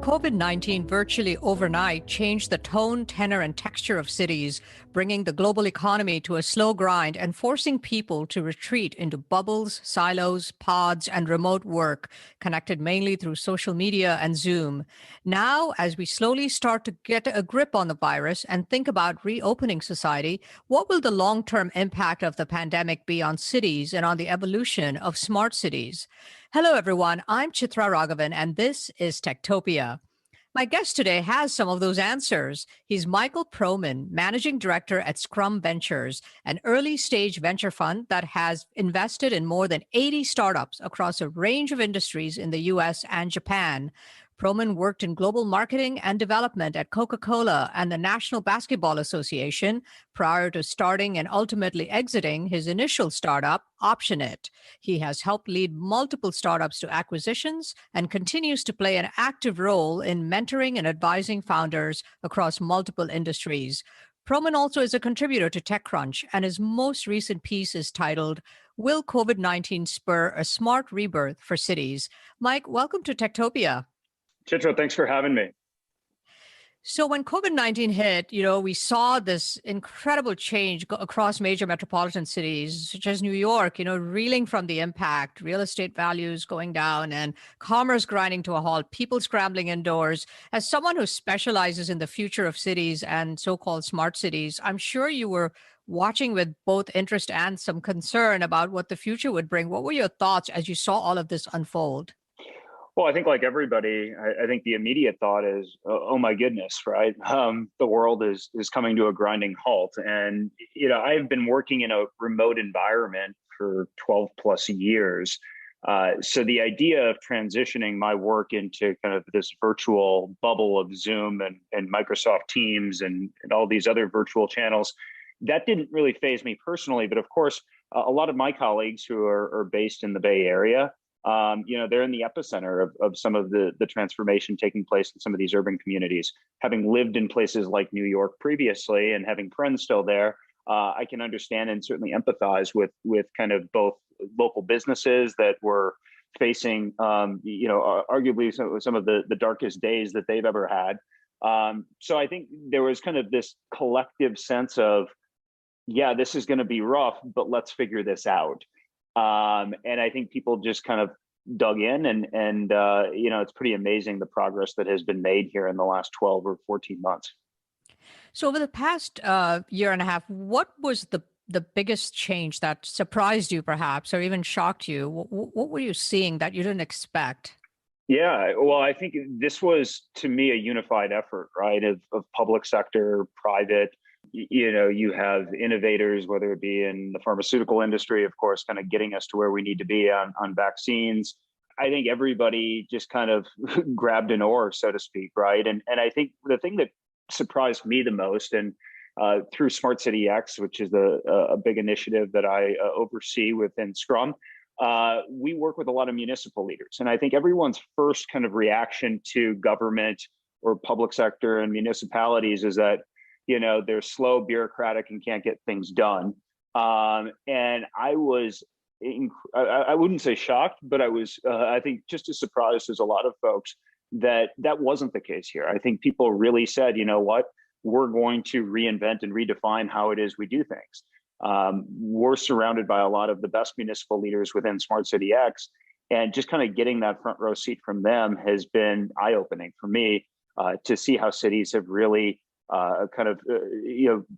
COVID-19 virtually overnight changed the tone, tenor, and texture of cities, bringing the global economy to a slow grind and forcing people to retreat into bubbles, silos, pods, and remote work, connected mainly through social media and Zoom. Now, as we slowly start to get a grip on the virus and think about reopening society, what will the long-term impact of the pandemic be on cities and on the evolution of smart cities? Hello, everyone. I'm Chitra Ragavan, and this is Techtopia. My guest today has some of those answers. He's Michael Proman, Managing Director at Scrum Ventures, an early-stage venture fund that has invested in more than 80 startups across a range of industries in the US and Japan. Proman worked in global marketing and development at Coca-Cola and the National Basketball Association prior to starting and ultimately exiting his initial startup, OptionIt. He has helped lead multiple startups to acquisitions and continues to play an active role in mentoring and advising founders across multiple industries. Proman also is a contributor to TechCrunch, and his most recent piece is titled, "Will COVID-19 Spur a Smart Rebirth for Cities?" Mike, welcome to Techtopia. Chitra, thanks for having me. So when COVID-19 hit, we saw this incredible change across major metropolitan cities, such as New York, reeling from the impact, real estate values going down and commerce grinding to a halt, people scrambling indoors. As someone who specializes in the future of cities and so-called smart cities, I'm sure you were watching with both interest and some concern about what the future would bring. What were your thoughts as you saw all of this unfold? Well, I think like everybody, I think the immediate thought is, oh my goodness, right? The world is coming to a grinding halt. And, I've been working in a remote environment for 12 plus years. So the idea of transitioning my work into kind of this virtual bubble of Zoom and Microsoft Teams and all these other virtual channels, that didn't really faze me personally. But of course, a lot of my colleagues who are based in the Bay Area, they're in the epicenter of some of the transformation taking place in some of these urban communities. Having lived in places like New York previously and having friends still there, I can understand and certainly empathize with kind of both local businesses that were facing, arguably some of the darkest days that they've ever had. So I think there was kind of this collective sense of, yeah, this is going to be rough, but let's figure this out. And I think people just kind of dug in and it's pretty amazing the progress that has been made here in the last 12 or 14 months. So over the past year and a half, what was the biggest change that surprised you perhaps, or even shocked you? What were you seeing that you didn't expect? Yeah, well, I think this was, to me, a unified effort, right, of public sector, private. You have innovators, whether it be in the pharmaceutical industry, of course, kind of getting us to where we need to be on vaccines. I think everybody just kind of grabbed an oar, so to speak, right? And I think the thing that surprised me the most, and through Smart City X, which is a big initiative that I oversee within Scrum, we work with a lot of municipal leaders. And I think everyone's first kind of reaction to government or public sector and municipalities is that they're slow, bureaucratic, and can't get things done. And I was, I wouldn't say shocked, but I was, I think, just as surprised as a lot of folks that wasn't the case here. I think people really said, you know what, we're going to reinvent and redefine how it is we do things. We're surrounded by a lot of the best municipal leaders within Smart City X, and just kind of getting that front row seat from them has been eye-opening for me to see how cities have really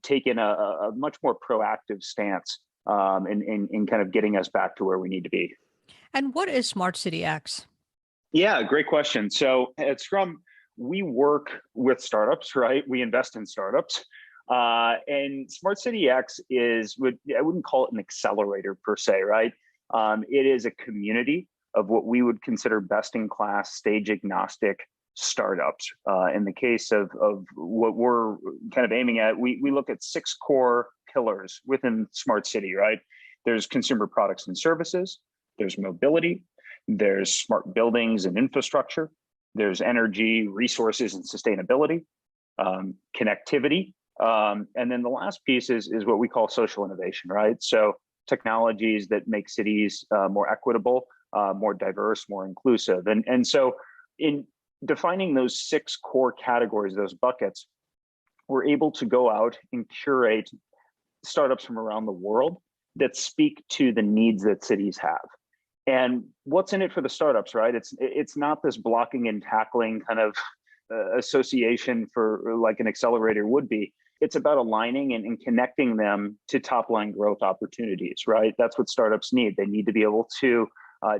taken a much more proactive stance in kind of getting us back to where we need to be. And what is Smart City X? Yeah, great question. So at Scrum, we work with startups, right? We invest in startups. And Smart City X I wouldn't call it an accelerator per se, right? It is a community of what we would consider best-in-class, stage-agnostic startups. In the case of what we're kind of aiming at, we look at 6 core pillars within Smart City, right? There's consumer products and services, there's mobility, there's smart buildings and infrastructure, there's energy, resources, and sustainability, connectivity. And then the last piece is what we call social innovation, right? So technologies that make cities more equitable, more diverse, more inclusive. And so in defining those 6 core categories, those buckets, we're able to go out and curate startups from around the world that speak to the needs that cities have. And what's in it for the startups, right? It's not this blocking and tackling kind of association for like an accelerator would be. It's about aligning and connecting them to top line growth opportunities, right? That's what startups need. They need to be able to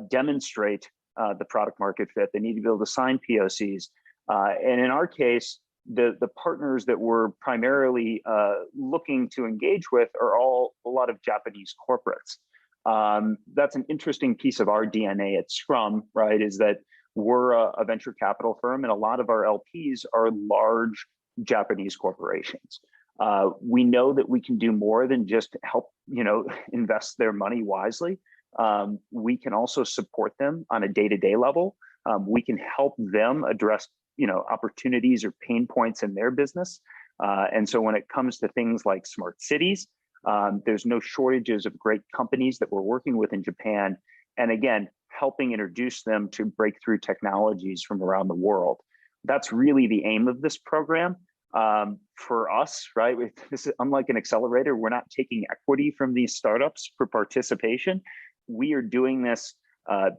demonstrate the product market fit. They need to be able to sign POCs. And in our case, the partners that we're primarily looking to engage with are all a lot of Japanese corporates. That's an interesting piece of our DNA at Scrum, right? Is that we're a venture capital firm, and a lot of our LPs are large Japanese corporations. We know that we can do more than just help, invest their money wisely. We can also support them on a day-to-day level. We can help them address, opportunities or pain points in their business. And so when it comes to things like smart cities, there's no shortages of great companies that we're working with in Japan. And again, helping introduce them to breakthrough technologies from around the world. That's really the aim of this program. For us, right? This is unlike an accelerator. We're not taking equity from these startups for participation. We are doing this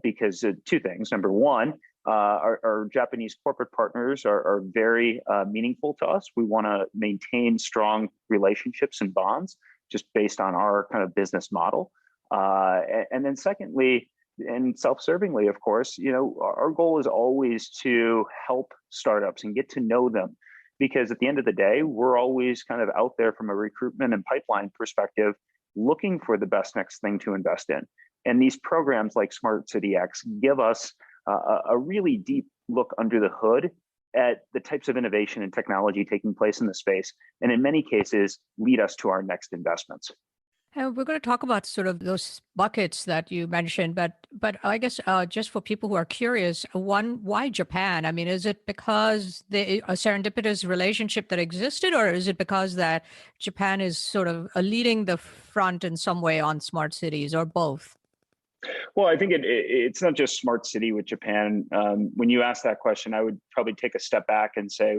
because of 2 things. Number one, our Japanese corporate partners are very meaningful to us. We want to maintain strong relationships and bonds just based on our kind of business model. And then secondly, and self-servingly, of course, our goal is always to help startups and get to know them, because at the end of the day, we're always kind of out there from a recruitment and pipeline perspective, looking for the best next thing to invest in. And these programs like Smart City X give us a really deep look under the hood at the types of innovation and technology taking place in the space, and in many cases, lead us to our next investments. And we're going to talk about sort of those buckets that you mentioned, but I guess just for people who are curious, one, why Japan? I mean, is it because a serendipitous relationship that existed, or is it because that Japan is sort of leading the front in some way on smart cities, or both? Well, I think it's not just smart city with Japan. When you ask that question, I would probably take a step back and say,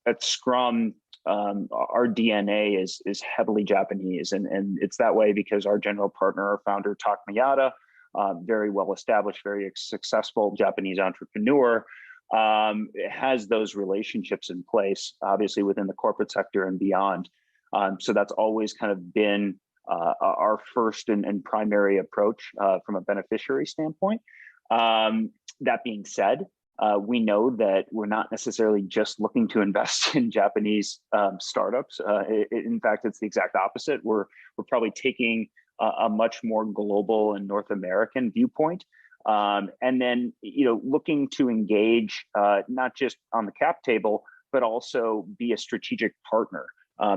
at Scrum, our DNA is heavily Japanese, and it's that way because our general partner, our founder, Tak Miyata, very well established, very successful Japanese entrepreneur, has those relationships in place, obviously within the corporate sector and beyond. So that's always kind of been our first and primary approach from a beneficiary standpoint. That being said, we know that we're not necessarily just looking to invest in Japanese startups. In fact, it's the exact opposite. We're probably taking a much more global and North American viewpoint, and then looking to engage not just on the cap table, but also be a strategic partner,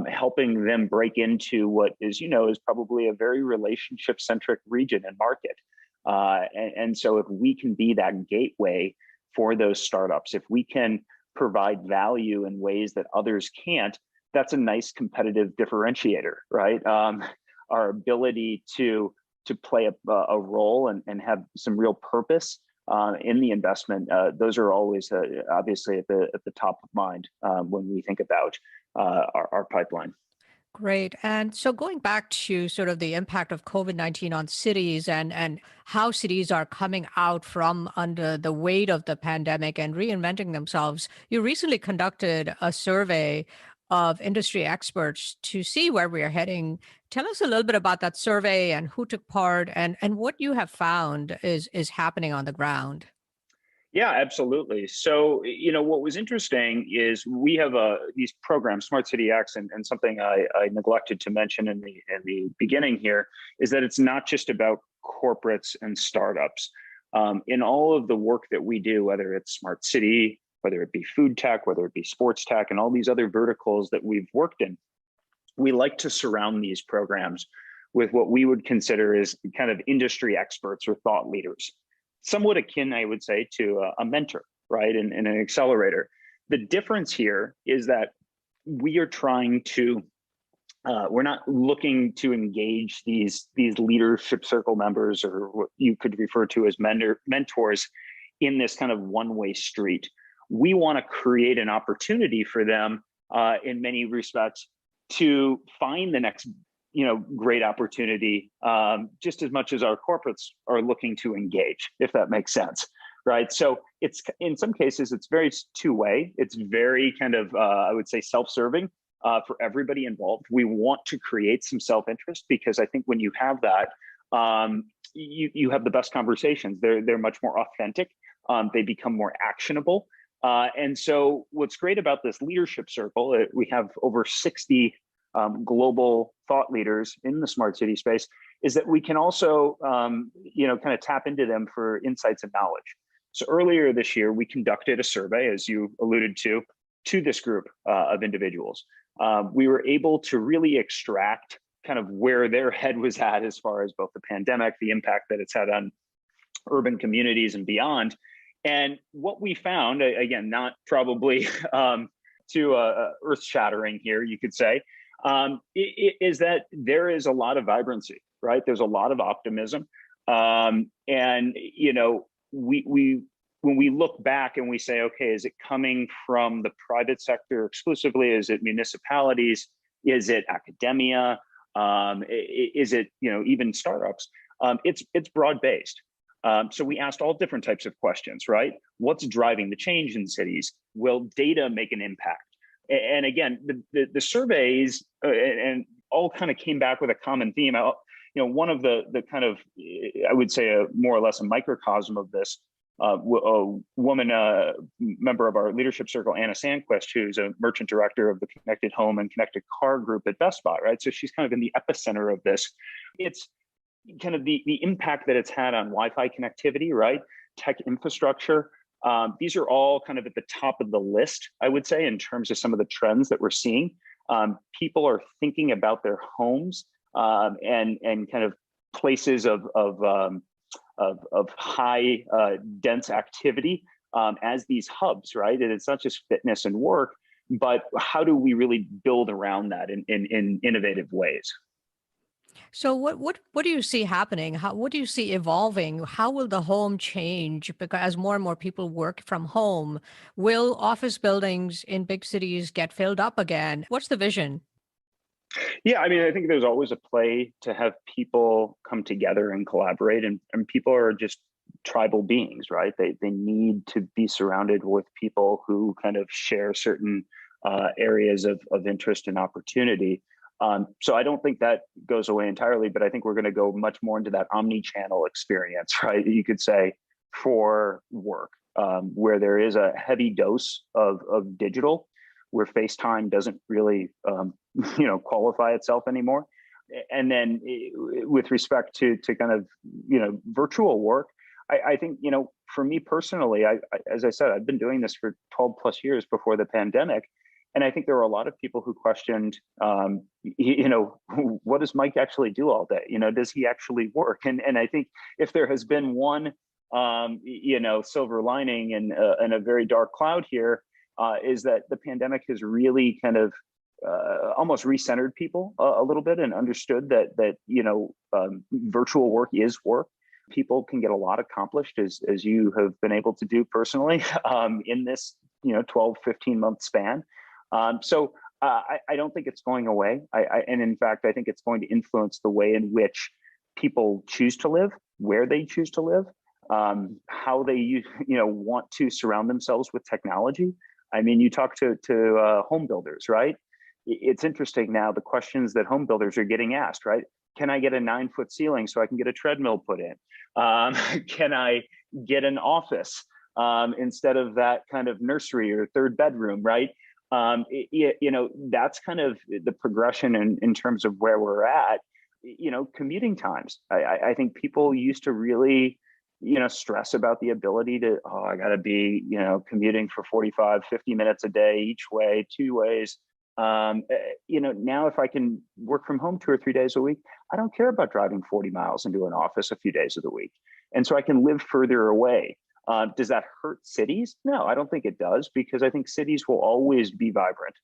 helping them break into what is probably a very relationship centric region and market. And so if we can be that gateway for those startups, if we can provide value in ways that others can't, that's a nice competitive differentiator, right? Our ability to play a role and have some real purpose in the investment, those are always obviously at the top of mind when we think about our pipeline. Great. And so going back to sort of the impact of COVID-19 on cities and how cities are coming out from under the weight of the pandemic and reinventing themselves, you recently conducted a survey of industry experts to see where we are heading. Tell us a little bit about that survey and who took part and what you have found is happening on the ground. Yeah, absolutely. So, what was interesting is we have these programs, Smart City X, and something I neglected to mention in the beginning here is that it's not just about corporates and startups. In all of the work that we do, whether it's smart city, whether it be food tech, whether it be sports tech, and all these other verticals that we've worked in, we like to surround these programs with what we would consider as kind of industry experts or thought leaders. Somewhat akin, I would say, to a mentor, right, and an accelerator. The difference here is that we are trying to, we're not looking to engage these leadership circle members, or what you could refer to as mentors, in this kind of one-way street. We want to create an opportunity for them in many respects to find the next great opportunity, just as much as our corporates are looking to engage, if that makes sense, right? So it's, in some cases, it's very two-way. It's very kind of, I would say, self-serving for everybody involved. We want to create some self-interest, because I think when you have that, you have the best conversations. They're much more authentic. They become more actionable. And so what's great about this leadership circle, we have over 60 global thought leaders in the smart city space, is that we can also, kind of tap into them for insights and knowledge. So earlier this year, we conducted a survey, as you alluded to this group of individuals. We were able to really extract kind of where their head was at as far as both the pandemic, the impact that it's had on urban communities and beyond. And what we found, again, not probably too earth-shattering here, you could say, is that there is a lot of vibrancy, right? There's a lot of optimism. And, when we look back and we say, okay, is it coming from the private sector exclusively? Is it municipalities? Is it academia? Is it, even startups? It's broad-based. So we asked all different types of questions, right? What's driving the change in cities? Will data make an impact? And again, the surveys and all kind of came back with a common theme. One of the kind of, I would say, more or less a microcosm of this, a woman, member of our leadership circle, Anna Sandquist, who's a merchant director of the Connected Home and Connected Car group at Best Buy, right? So she's kind of in the epicenter of this. It's kind of the impact that it's had on Wi-Fi connectivity, right? Tech infrastructure. These are all kind of at the top of the list, I would say, in terms of some of the trends that we're seeing. People are thinking about their homes and kind of places of high dense activity as these hubs, right? And it's not just fitness and work, but how do we really build around that in innovative ways? So what do you see happening? What do you see evolving? How will the home change? Because as more and more people work from home, will office buildings in big cities get filled up again? What's the vision? Yeah, I mean, I think there's always a play to have people come together and collaborate, and people are just tribal beings, right? They need to be surrounded with people who kind of share certain areas of interest and opportunity. So I don't think that goes away entirely, but I think we're going to go much more into that omni-channel experience, right? You could say for work, where there is a heavy dose of digital, where FaceTime doesn't really, qualify itself anymore. And then with respect to kind of, virtual work, I think, for me personally, as I said, I've been doing this for 12 plus years before the pandemic. And I think there were a lot of people who questioned, what does Mike actually do all day? Does he actually work? And I think if there has been one, silver lining and a very dark cloud here, is that the pandemic has really kind of almost recentered people a little bit and understood that virtual work is work. People can get a lot accomplished, as you have been able to do personally in this 12, 15-month span. So I don't think it's going away. And in fact, I think it's going to influence the way in which people choose to live, where they choose to live, how they want to surround themselves with technology. I mean, you talk to home builders, right? It's interesting now, the questions that home builders are getting asked, right? Can I get a 9-foot ceiling so I can get a treadmill put in? Can I get an office instead of that kind of nursery or third bedroom, right? That's kind of the progression in terms of where we're at. Commuting times. I think people used to really, stress about the ability to, I got to be, commuting for 45, 50 minutes a day each way, two ways. Now if I can work from home 2 or 3 days a week, I don't care about driving 40 miles into an office a few days of the week. And so I can live further away. Does that hurt cities? No, I don't think it does, because I think cities will always be vibrant.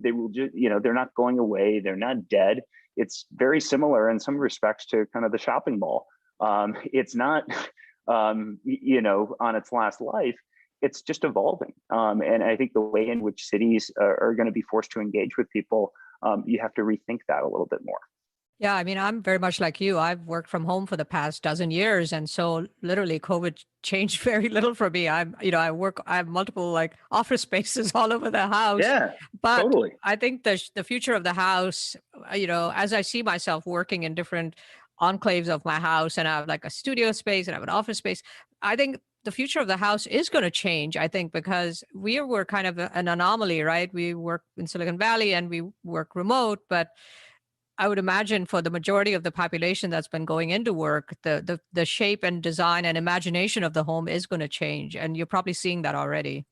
They will just, they're not going away. They're not dead. It's very similar in some respects to kind of the shopping mall. It's not on its last life. It's just evolving. And I think the way in which cities are going to be forced to engage with people, you have to rethink that a little bit more. Yeah, I mean, I'm very much like you. I've worked from home for the past dozen years. And so literally COVID changed very little for me. I have multiple like office spaces all over the house. Yeah, But totally. I think the future of the house, as I see myself working in different enclaves of my house, and I have like a studio space and I have an office space, I think the future of the house is going to change, I think, because we were kind of an anomaly, right? We work in Silicon Valley and we work remote, but I would imagine for the majority of the population that's been going into work, the shape and design and imagination of the home is going to change, and you're probably seeing that already.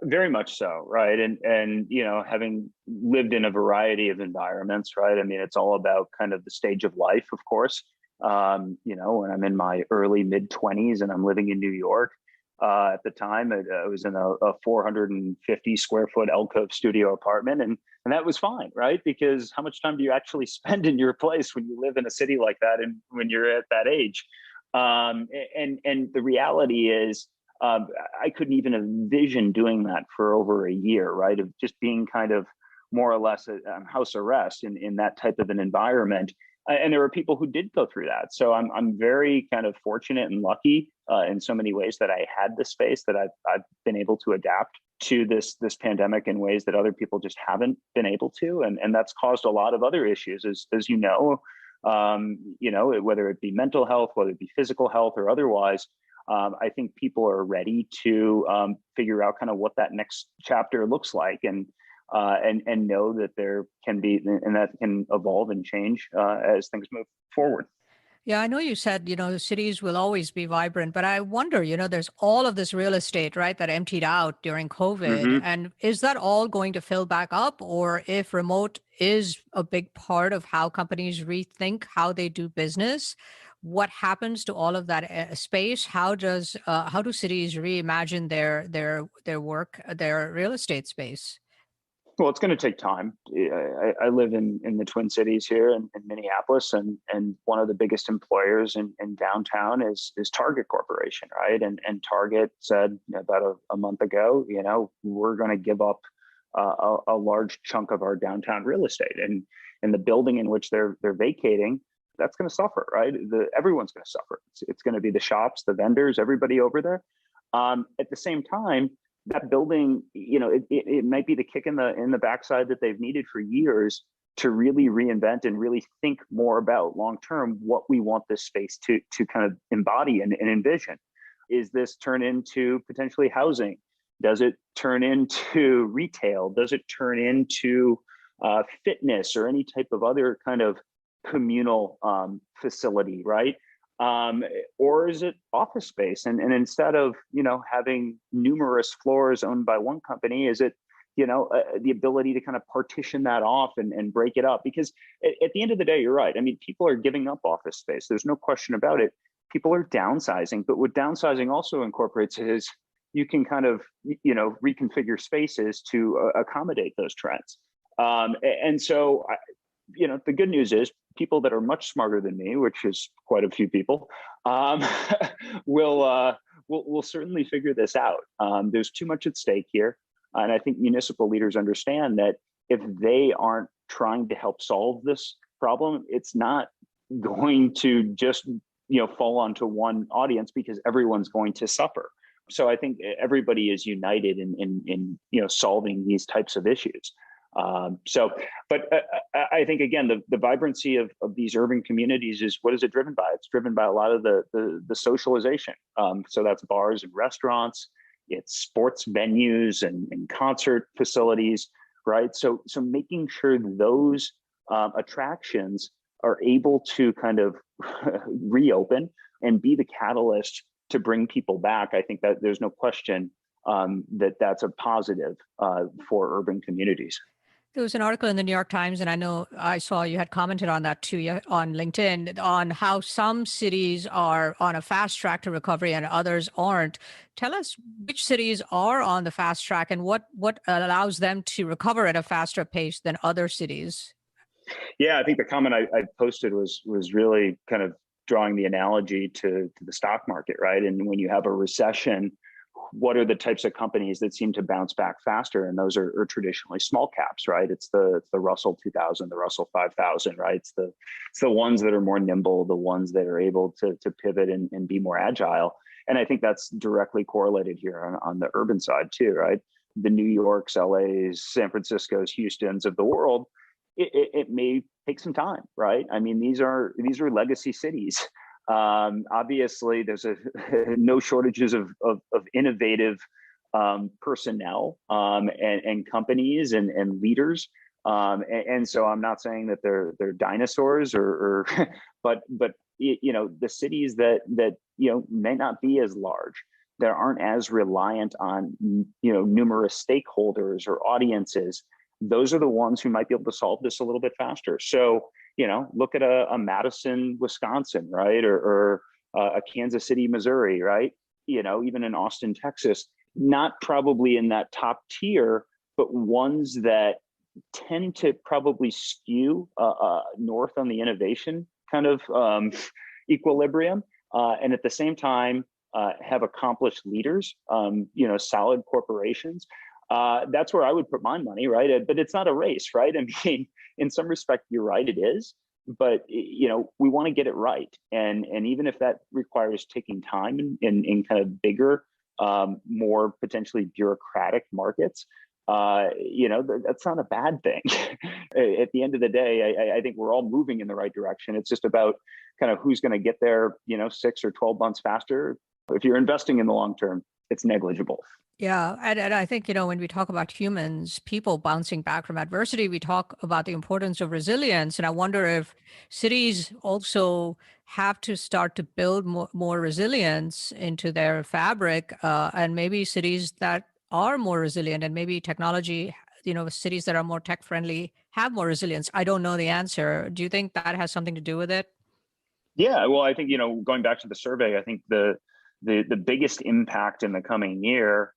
Very much so, right? And having lived in a variety of environments, right? I mean, it's all about kind of the stage of life, of course. When I'm in my early mid 20s and I'm living in New York, at the time, I was in a 450 square foot alcove studio apartment, and that was fine, right? Because how much time do you actually spend in your place when you live in a city like that, and when you're at that age? And the reality is, I couldn't even envision doing that for over a year, right? Of just being kind of more or less house arrest in that type of an environment. And there were people who did go through that. So I'm very kind of fortunate and lucky in so many ways that I had the space, that I've been able to adapt to this pandemic in ways that other people just haven't been able to, and that's caused a lot of other issues, as whether it be mental health, whether it be physical health or otherwise. I think people are ready to figure out kind of what that next chapter looks like, and know that there can be, and that can evolve and change as things move forward. Yeah, I know you said, cities will always be vibrant, but I wonder, there's all of this real estate, right, that emptied out during COVID. Mm-hmm. And is that all going to fill back up? Or if remote is a big part of how companies rethink how they do business, what happens to all of that space? How do cities reimagine their work, their real estate space? Well, it's going to take time. I live in the Twin Cities here in Minneapolis, and one of the biggest employers in downtown is Target Corporation, right? And Target said about a month ago, we're going to give up a large chunk of our downtown real estate, and the building in which they're vacating, that's going to suffer, right? Everyone's going to suffer. It's going to be the shops, the vendors, everybody over there. At the same time, that building, it might be the kick in the backside that they've needed for years to really reinvent and really think more about long term what we want this space to kind of embody and envision. Is this turn into potentially housing? Does it turn into retail? Does it turn into fitness or any type of other kind of communal facility, right? Or is it office space? And instead of, having numerous floors owned by one company, is it, the ability to kind of partition that off and break it up? Because at the end of the day, you're right. I mean, people are giving up office space. There's no question about it. People are downsizing, but what downsizing also incorporates is you can kind of, reconfigure spaces to accommodate those trends. And so, the good news is people that are much smarter than me, which is quite a few people, will certainly figure this out. There's too much at stake here. And I think municipal leaders understand that if they aren't trying to help solve this problem, it's not going to just, fall onto one audience, because everyone's going to suffer. So I think everybody is united in solving these types of issues. But I think, again, the vibrancy of these urban communities is, what is it driven by? It's driven by a lot of the socialization. So that's bars and restaurants, it's sports venues and concert facilities, right? So making sure those attractions are able to kind of reopen and be the catalyst to bring people back. I think that there's no question that that's a positive for urban communities. There was an article in the New York Times, and I know I saw you had commented on that too on LinkedIn, on how some cities are on a fast track to recovery and others aren't. Tell us which cities are on the fast track and what allows them to recover at a faster pace than other cities. Yeah, I think the comment I posted was really kind of drawing the analogy to the stock market, right? And when you have a recession, what are the types of companies that seem to bounce back faster? And those are traditionally small caps, right? It's the Russell 2000, the Russell 5000, right? It's the ones that are more nimble, the ones that are able to pivot and be more agile. And I think that's directly correlated here on the urban side too, right? The New Yorks, LAs, San Franciscos, Houstons of the world, it may take some time, right? I mean, these are legacy cities. Obviously, there's no shortages of innovative personnel and companies and leaders. And so I'm not saying that they're dinosaurs but the cities that may not be as large, that aren't as reliant on numerous stakeholders or audiences, those are the ones who might be able to solve this a little bit faster. So look at a Madison, Wisconsin, right, or a Kansas City, Missouri, right? Even in Austin, Texas, not probably in that top tier, but ones that tend to probably skew north on the innovation kind of equilibrium, and at the same time have accomplished leaders, solid corporations. That's where I would put my money, right? But it's not a race, right? I mean, in some respect, you're right, it is. But we want to get it right, and even if that requires taking time in kind of bigger, more potentially bureaucratic markets, that's not a bad thing. At the end of the day, I think we're all moving in the right direction. It's just about kind of who's going to get there, 6 or 12 months faster. If you're investing in the long term, it's negligible. Yeah. And I think, when we talk about humans, people bouncing back from adversity, we talk about the importance of resilience. And I wonder if cities also have to start to build more resilience into their fabric, and maybe cities that are more resilient, and maybe technology, cities that are more tech friendly have more resilience. I don't know the answer. Do you think that has something to do with it? Yeah, well, I think, going back to the survey, I think the biggest impact in the coming year,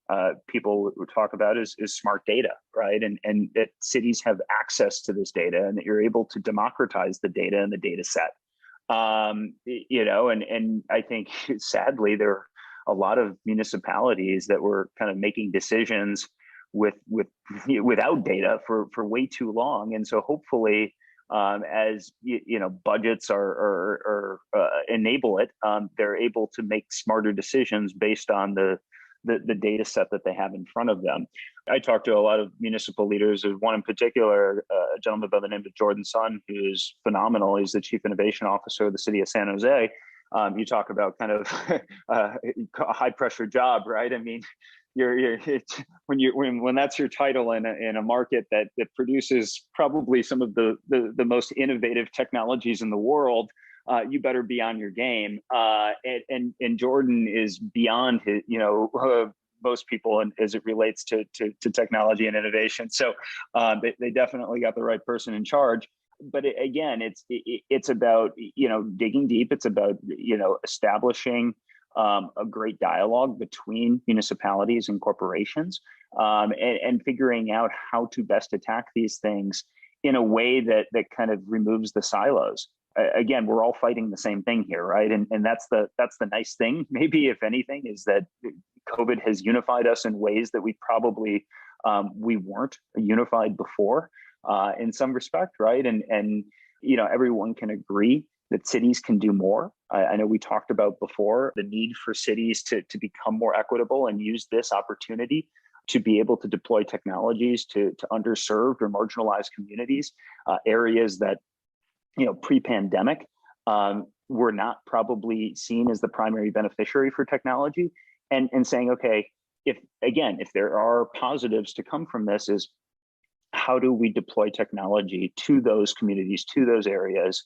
people would talk about is smart data, right? And that cities have access to this data, and that you're able to democratize the data and the data set. And I think sadly there are a lot of municipalities that were kind of making decisions without data for way too long, and so hopefully, as budgets are enable it, they're able to make smarter decisions based on the data set that they have in front of them. I talked to a lot of municipal leaders. There's one in particular, a gentleman by the name of Jordan Sun, who's phenomenal. He's the chief innovation officer of the city of San Jose. You talk about kind of a high pressure job, right? I mean, when that's your title in a market that produces probably some of the most innovative technologies in the world, you better be on your game. And Jordan is beyond his, most people as it relates to technology and innovation. So they definitely got the right person in charge. But again, it's about digging deep. It's about establishing a great dialogue between municipalities and corporations, and figuring out how to best attack these things in a way that kind of removes the silos. Again, we're all fighting the same thing here, right? And that's the nice thing, maybe, if anything, is that COVID has unified us in ways that we probably we weren't unified before, in some respect, right? And everyone can agree that cities can do more. I know we talked about before the need for cities to become more equitable and use this opportunity to be able to deploy technologies to underserved or marginalized communities, areas that pre-pandemic were not probably seen as the primary beneficiary for technology, and saying, okay, if there are positives to come from this, is how do we deploy technology to those communities, to those areas,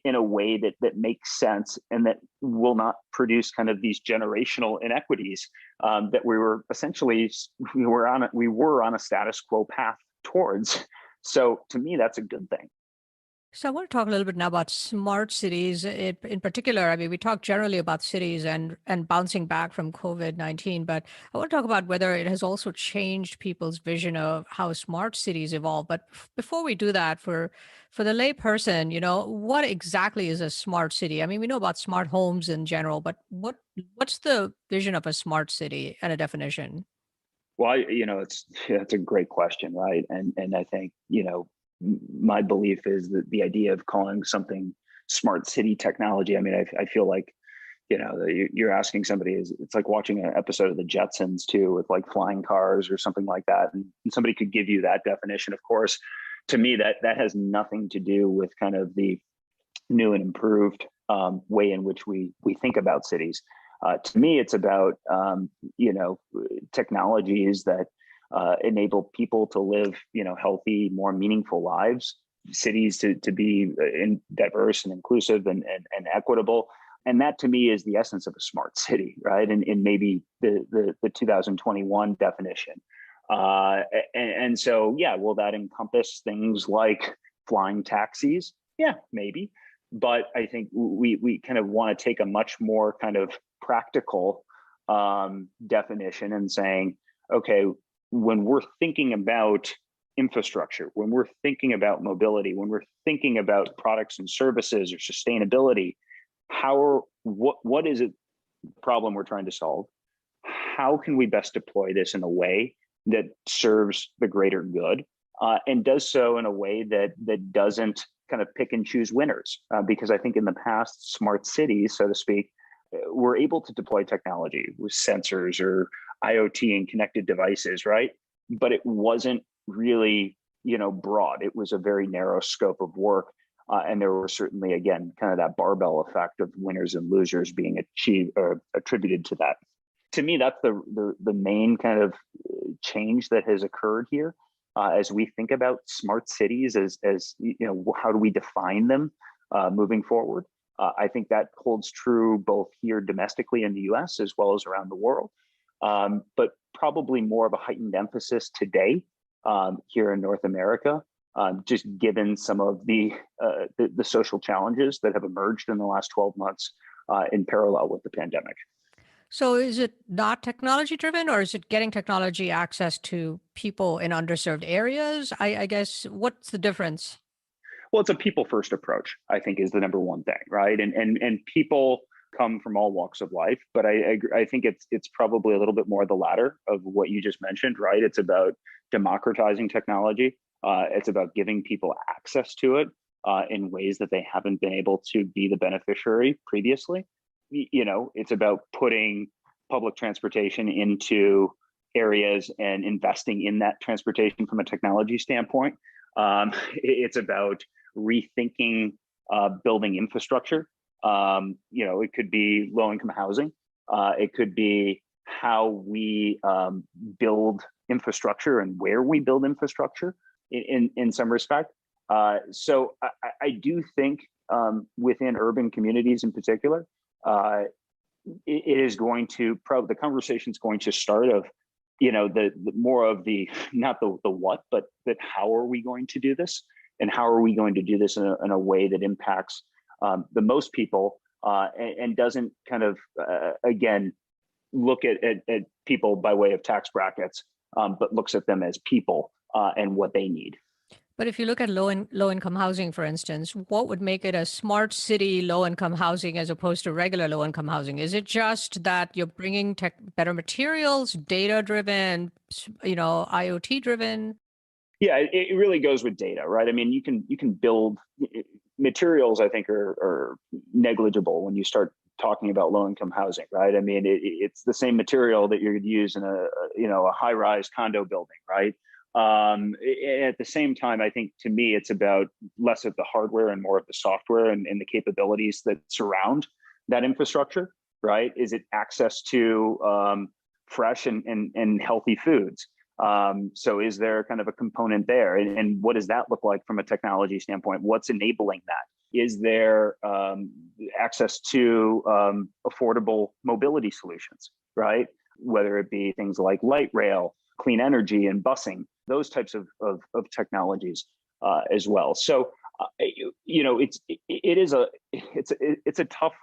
in a way that makes sense and that will not produce kind of these generational inequities that we were on a status quo path towards. So to me, that's a good thing. So I want to talk a little bit now about smart cities. In particular, I mean, we talk generally about cities and bouncing back from COVID-19, but I want to talk about whether it has also changed people's vision of how smart cities evolve. But before we do that, for the layperson, what exactly is a smart city? I mean, we know about smart homes in general, but what's the vision of a smart city and a definition? Well, it's a great question, right? And I think my belief is that the idea of calling something smart city technology. I mean, I feel like you're asking somebody is it's like watching an episode of the Jetsons too, with like flying cars or something like that, and somebody could give you that definition. Of course, to me, that has nothing to do with kind of the new and improved way in which we think about cities. To me, it's about technologies that enable people to live healthy, more meaningful lives. Cities to be diverse and inclusive and equitable. And that to me is the essence of a smart city, right? And maybe the 2021 definition. And so, yeah, will that encompass things like flying taxis? Yeah, maybe. But I think we kind of want to take a much more kind of practical definition and saying, okay, when we're thinking about infrastructure, when we're thinking about mobility, when we're thinking about products and services or sustainability, what is it problem we're trying to solve? How can we best deploy this in a way that serves the greater good and does so in a way that doesn't kind of pick and choose winners? Because I think in the past, smart cities, so to speak, were able to deploy technology with sensors or IoT and connected devices, right? But it wasn't really, broad. It was a very narrow scope of work. And there were certainly, again, kind of that barbell effect of winners and losers being achieved or attributed to that. To me, that's the main kind of change that has occurred here as we think about smart cities. As how do we define them moving forward? I think that holds true both here domestically in the U.S. as well as around the world, but probably more of a heightened emphasis today here in North America. Just given some of the social challenges that have emerged in the last 12 months in parallel with the pandemic. So is it not technology driven, or is it getting technology access to people in underserved areas? I guess, what's the difference? Well, it's a people first approach, I think, is the number one thing, right? And people come from all walks of life, but I think it's probably a little bit more the latter of what you just mentioned, right? It's about democratizing technology. It's about giving people access to it in ways that they haven't been able to be the beneficiary previously. It's about putting public transportation into areas and investing in that transportation from a technology standpoint. It's about rethinking building infrastructure. It could be low-income housing. It could be how we build infrastructure and where we build infrastructure in some respect. So I do think within urban communities in particular, it is going to the conversation is going to start of the more of the not the what, but that how are we going to do this, and how are we going to do this in a way that impacts the most people and doesn't kind of again look at people by way of tax brackets, but looks at them as people and what they need. But if you look at low income housing, for instance, what would make it a smart city low income housing as opposed to regular low income housing? Is it just that you're bringing better materials, data driven, IoT driven? Yeah, it really goes with data, right? I mean, you can build materials. I think are negligible when you start talking about low income housing, right? I mean, it's the same material that you'd use in a high rise condo building, right? At the same time, I think to me, it's about less of the hardware and more of the software and the capabilities that surround that infrastructure, right? Is it access to fresh and healthy foods? So is there kind of a component there? And what does that look like from a technology standpoint? What's enabling that? Is there access to affordable mobility solutions, right? Whether it be things like light rail, clean energy, and busing, those types of technologies as well. So, it's a tough,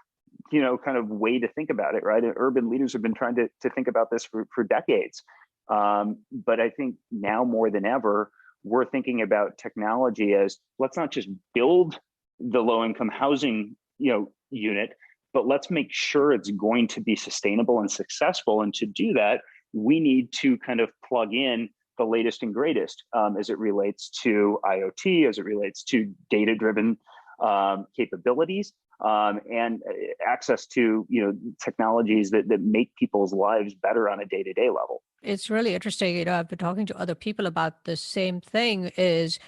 kind of way to think about it, right? And urban leaders have been trying to think about this for decades. But I think now more than ever, we're thinking about technology as, let's not just build the low income housing, unit, but let's make sure it's going to be sustainable and successful. And to do that, we need to kind of plug in the latest and greatest as it relates to IoT, as it relates to data-driven capabilities, and access to technologies that make people's lives better on a day-to-day level. It's really interesting. I've been talking to other people about the same thing, is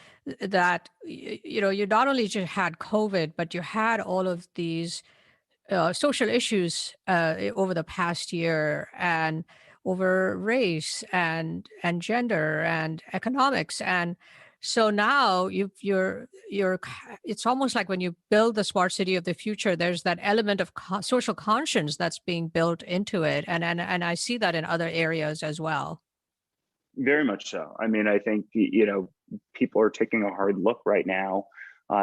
that, you not only just had COVID, but you had all of these social issues over the past year, and over race and gender and economics. And so now it's almost like when you build the smart city of the future, there's that element of social conscience that's being built into it. And I see that in other areas as well. Very much so. I mean, I think, people are taking a hard look right now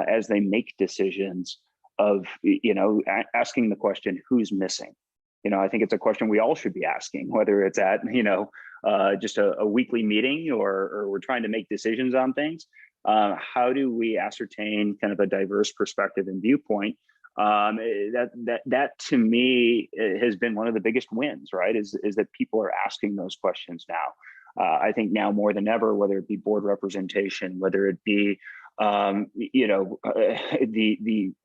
as they make decisions of, asking the question, who's missing? I think it's a question we all should be asking, whether it's at, just a weekly meeting, or we're trying to make decisions on things. How do we ascertain kind of a diverse perspective and viewpoint? That to me has been one of the biggest wins, right? Is that people are asking those questions now. I think now more than ever, whether it be board representation, whether it be the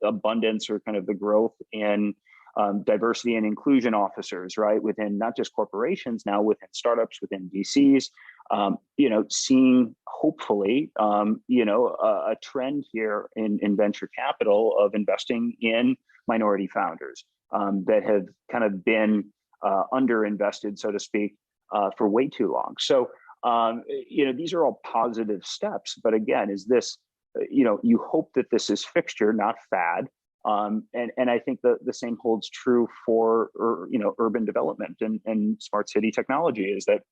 abundance or kind of the growth in diversity and inclusion officers, right, within not just corporations, now within startups, within VCs, seeing hopefully, a trend here in venture capital of investing in minority founders that have kind of been underinvested, so to speak, for way too long. So, these are all positive steps. But again, is this, you hope that this is fixture, not fad. And I think the same holds true for, urban development and smart city technology, is that,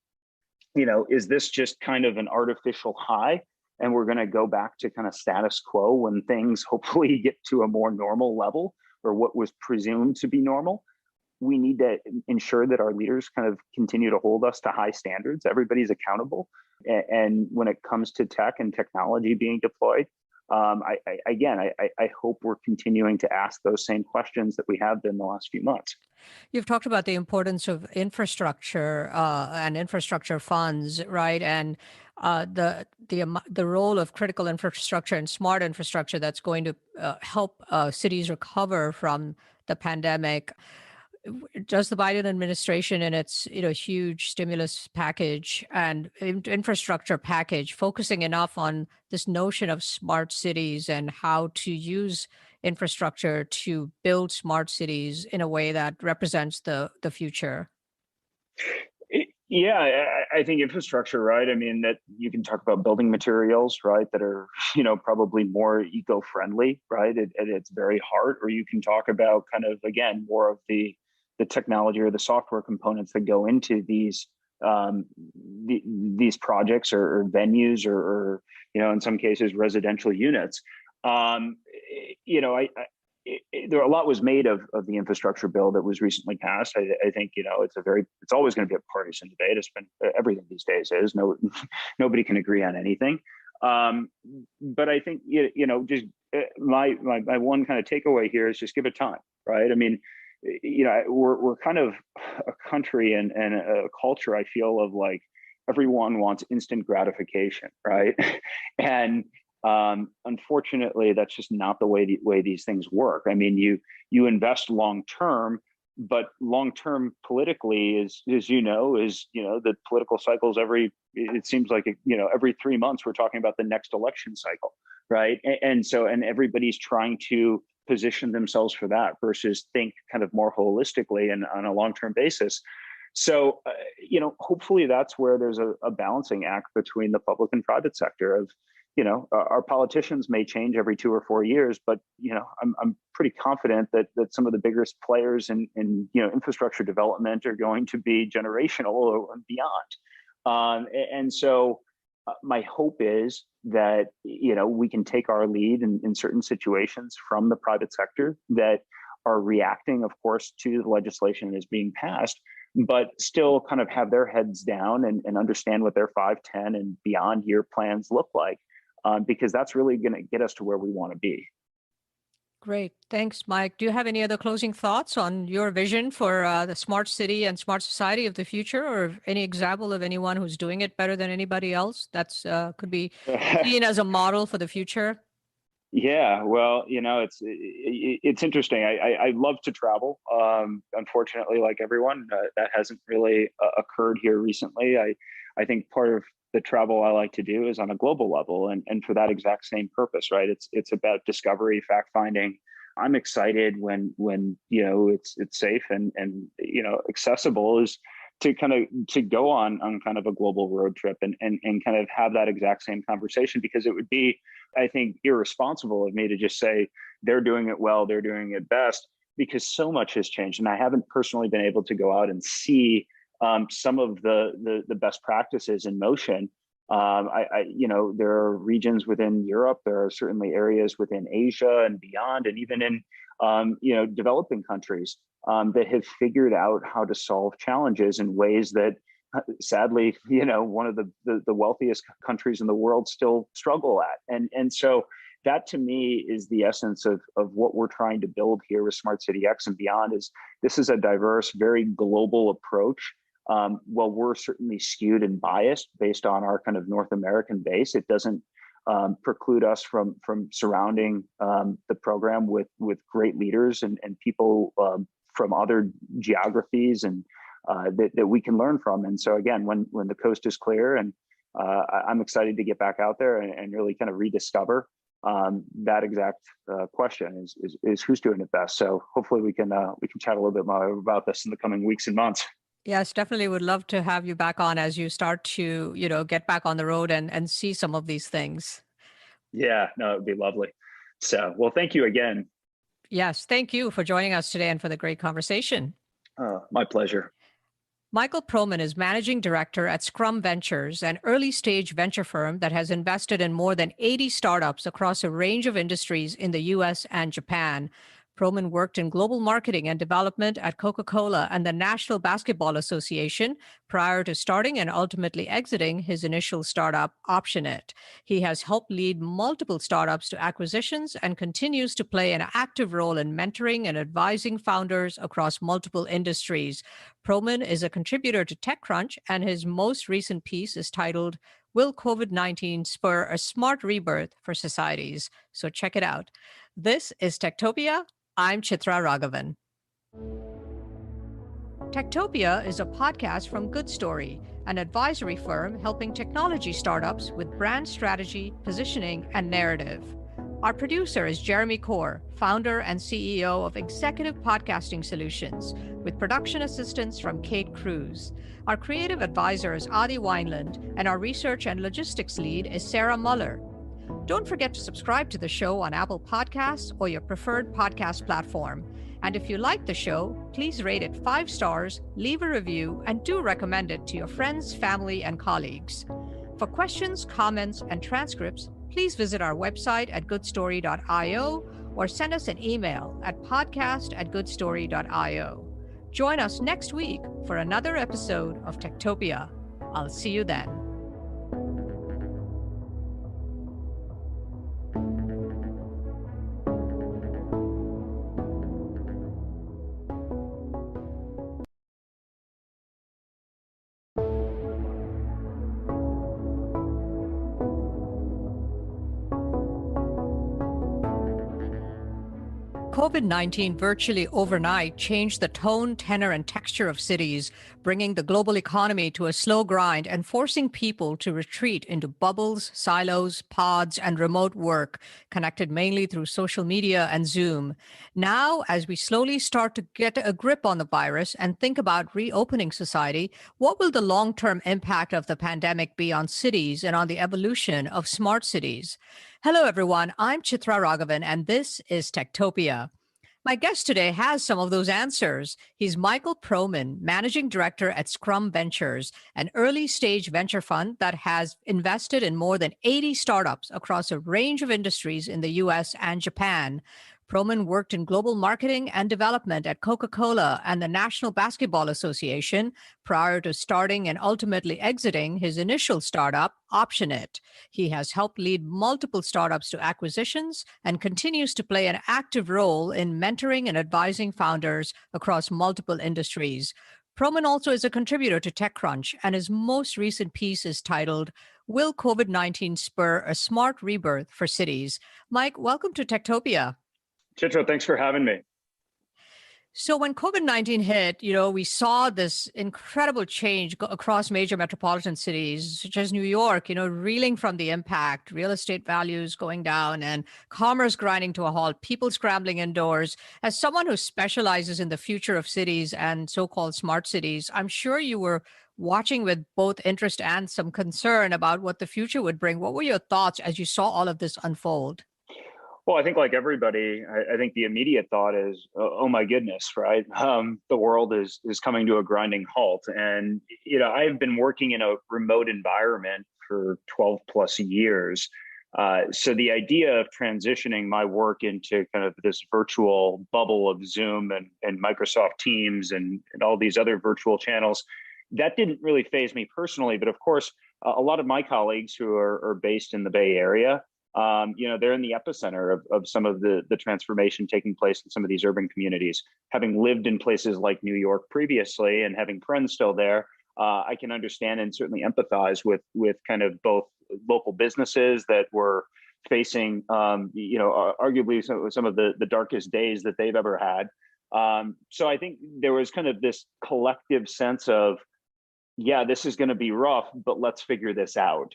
is this just kind of an artificial high, and we're going to go back to kind of status quo when things hopefully get to a more normal level, or what was presumed to be normal? We need to ensure that our leaders kind of continue to hold us to high standards. Everybody's accountable. And when it comes to tech and technology being deployed, I hope we're continuing to ask those same questions that we have been the last few months. You've talked about the importance of infrastructure and infrastructure funds, right? And the role of critical infrastructure and smart infrastructure that's going to help cities recover from the pandemic. Does the Biden administration, in its huge stimulus package and infrastructure package, focusing enough on this notion of smart cities and how to use infrastructure to build smart cities in a way that represents the future? Yeah, I think infrastructure, right? I mean, that you can talk about building materials, right, that are, probably more eco-friendly, right, at its very heart. Or you can talk about kind of, again, more of the technology or the software components that go into these projects or venues, or in some cases residential units. There a lot was made of the infrastructure bill that was recently passed. I think it's always going to be a partisan debate. It's been everything these days is. Nobody can agree on anything. But I think just my one kind of takeaway here is just give it time, right? I mean, we're kind of a country and a culture, I feel, of like everyone wants instant gratification, right? And unfortunately, that's just not the way these things work. I mean, you invest long term, but long term politically is the political cycles it seems like every 3 months we're talking about the next election cycle, right? And everybody's trying to position themselves for that versus think kind of more holistically and on a long-term basis. So, hopefully that's where there's a balancing act between the public and private sector of, our politicians may change every 2 or 4 years, but, I'm pretty confident that some of the biggest players in infrastructure development are going to be generational and beyond. And so, My hope is that we can take our lead in certain situations from the private sector that are reacting, of course, to the legislation that is being passed, but still kind of have their heads down and understand what their 5, 10, and beyond year plans look like, because that's really going to get us to where we want to be. Great. Thanks, Mike. Do you have any other closing thoughts on your vision for the smart city and smart society of the future, or any example of anyone who's doing it better than anybody else that's could be seen as a model for the future? Yeah, well, it's interesting. I love to travel. Unfortunately, like everyone, that hasn't really occurred here recently. I think part of the travel I like to do is on a global level, and for that exact same purpose, right? It's about discovery, fact finding. I'm excited when it's safe and accessible, is to go on kind of a global road trip and kind of have that exact same conversation, because it would be, I think, irresponsible of me to just say they're doing it well, they're doing it best, because so much has changed, and I haven't personally been able to go out and see some of the best practices in motion. There are regions within Europe, there are certainly areas within Asia and beyond, and even in developing countries that have figured out how to solve challenges in ways that, sadly, one of the wealthiest countries in the world still struggle at. And so that, to me, is the essence of what we're trying to build here with Smart City X and beyond. Is this is a diverse, very global approach. While we're certainly skewed and biased based on our kind of North American base, it doesn't preclude us from surrounding the program with great leaders and people from other geographies and that we can learn from. And so again, when the coast is clear, and I'm excited to get back out there and really kind of rediscover that exact question is who's doing it best. So hopefully we can chat a little bit more about this in the coming weeks and months. Yes, definitely would love to have you back on as you start to, get back on the road and see some of these things. Yeah, no, it would be lovely. So, well, thank you again. Yes, thank you for joining us today and for the great conversation. My pleasure. Michael Proman is managing director at Scrum Ventures, an early stage venture firm that has invested in more than 80 startups across a range of industries in the US and Japan. Proman worked in global marketing and development at Coca-Cola and the National Basketball Association prior to starting and ultimately exiting his initial startup, OptionIt. He has helped lead multiple startups to acquisitions and continues to play an active role in mentoring and advising founders across multiple industries. Proman is a contributor to TechCrunch, and his most recent piece is titled, "Will COVID-19 Spur a Smart Rebirth for Societies?" So check it out. This is Techtopia. I'm Chitra Ragavan. Techtopia is a podcast from Good Story, an advisory firm helping technology startups with brand strategy, positioning, and narrative. Our producer is Jeremy Kaur, founder and CEO of Executive Podcasting Solutions, with production assistance from Kate Cruz. Our creative advisor is Adi Wineland, and our research and logistics lead is Sarah Muller. Don't forget to subscribe to the show on Apple Podcasts or your preferred podcast platform. And if you like the show, please rate it 5 stars, leave a review, and do recommend it to your friends, family, and colleagues. For questions, comments, and transcripts, please visit our website at goodstory.io or send us an email at podcast@goodstory.io. Join us next week for another episode of Techtopia. I'll see you then. COVID-19 virtually overnight changed the tone, tenor, and texture of cities, bringing the global economy to a slow grind and forcing people to retreat into bubbles, silos, pods, and remote work, connected mainly through social media and Zoom. Now, as we slowly start to get a grip on the virus and think about reopening society, what will the long-term impact of the pandemic be on cities and on the evolution of smart cities? Hello, everyone. I'm Chitra Ragavan, and this is Techtopia. My guest today has some of those answers. He's Michael Proman, Managing Director at Scrum Ventures, an early stage venture fund that has invested in more than 80 startups across a range of industries in the US and Japan. Proman worked in global marketing and development at Coca-Cola and the National Basketball Association prior to starting and ultimately exiting his initial startup, OptionIt. He has helped lead multiple startups to acquisitions and continues to play an active role in mentoring and advising founders across multiple industries. Proman also is a contributor to TechCrunch, and his most recent piece is titled, Will COVID-19 Spur a Smart Rebirth for Cities? Mike, welcome to Techtopia. Chitra, thanks for having me. So when COVID-19 hit, we saw this incredible change across major metropolitan cities, such as New York, reeling from the impact, real estate values going down and commerce grinding to a halt, people scrambling indoors. As someone who specializes in the future of cities and so-called smart cities, I'm sure you were watching with both interest and some concern about what the future would bring. What were your thoughts as you saw all of this unfold? Well, I think like everybody, I think the immediate thought is, oh my goodness, right? The world is coming to a grinding halt. And, I've been working in a remote environment for 12 plus years. So the idea of transitioning my work into kind of this virtual bubble of Zoom and Microsoft Teams and all these other virtual channels, that didn't really faze me personally. But of course, a lot of my colleagues who are based in the Bay Area, they're in the epicenter of some of the transformation taking place in some of these urban communities. Having lived in places like New York previously and having friends still there, I can understand and certainly empathize with kind of both local businesses that were facing, arguably some of the darkest days that they've ever had. So I think there was kind of this collective sense of, yeah, this is going to be rough, but let's figure this out.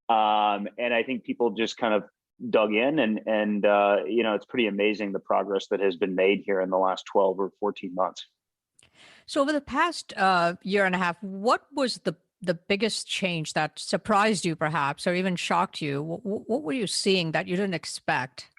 And I think people just kind of dug in and it's pretty amazing the progress that has been made here in the last 12 or 14 months. So over the past year and a half, what was the biggest change that surprised you perhaps, or even shocked you? What were you seeing that you didn't expect?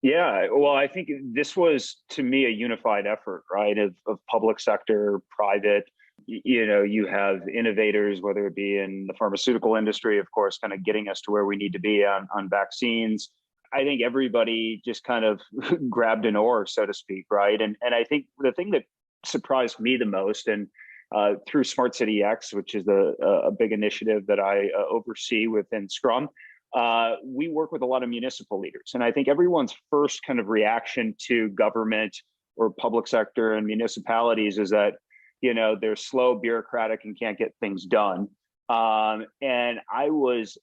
Yeah, well, I think this was, to me, a unified effort, right, of public sector, private. You have innovators, whether it be in the pharmaceutical industry, of course, kind of getting us to where we need to be on vaccines. I think everybody just kind of grabbed an oar, so to speak, right? And I think the thing that surprised me the most, and through Smart City X, which is a big initiative that I oversee within Scrum, we work with a lot of municipal leaders. And I think everyone's first kind of reaction to government or public sector and municipalities is that they're slow, bureaucratic, and can't get things done. And I was,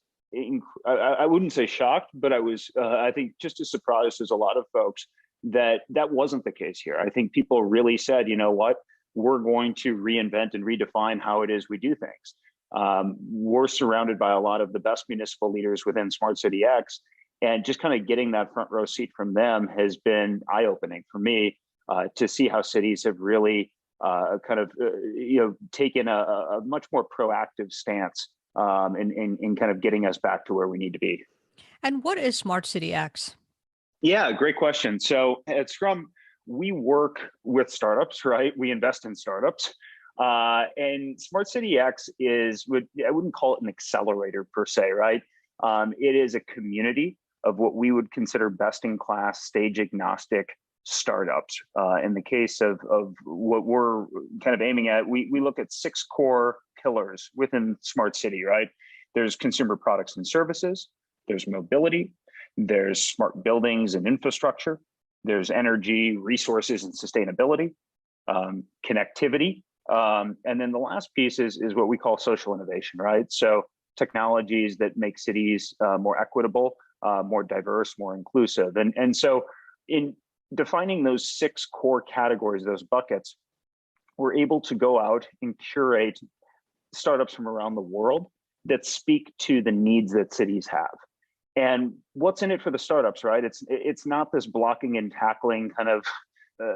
I wouldn't say shocked, but I was, I think, just as surprised as a lot of folks that wasn't the case here. I think people really said, you know what, we're going to reinvent and redefine how it is we do things. We're surrounded by a lot of the best municipal leaders within Smart City X, and just kind of getting that front row seat from them has been eye-opening for me to see how cities have really taken a much more proactive stance in kind of getting us back to where we need to be. And what is Smart City X? Yeah, great question. So at Scrum, we work with startups, right? We invest in startups. And Smart City X I wouldn't call it an accelerator per se, right? It is a community of what we would consider best in class, stage agnostic startups. In the case of what we're kind of aiming at, we look at 6 core pillars within Smart City, right? There's consumer products and services, there's mobility, there's smart buildings and infrastructure, there's energy, resources and sustainability, connectivity. And then the last piece is what we call social innovation, right? So technologies that make cities more equitable, more diverse, more inclusive. And so in defining those 6 core categories, those buckets, we're able to go out and curate startups from around the world that speak to the needs that cities have. And what's in it for the startups, right? It's not this blocking and tackling kind of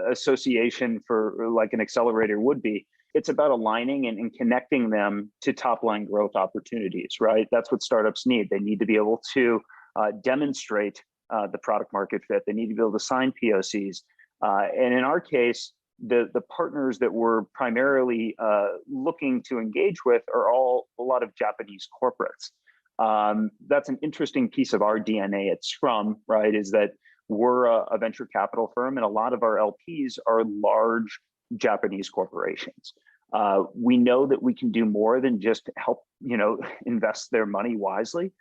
association for like an accelerator would be. It's about aligning and connecting them to top line growth opportunities, right? That's what startups need. They need to be able to demonstrate the product market fit. They need to be able to sign POCs. And in our case, the partners that we're primarily looking to engage with are all a lot of Japanese corporates. That's an interesting piece of our DNA at Scrum, right? Is that we're a venture capital firm, and a lot of our LPs are large Japanese corporations. We know that we can do more than just help, invest their money wisely.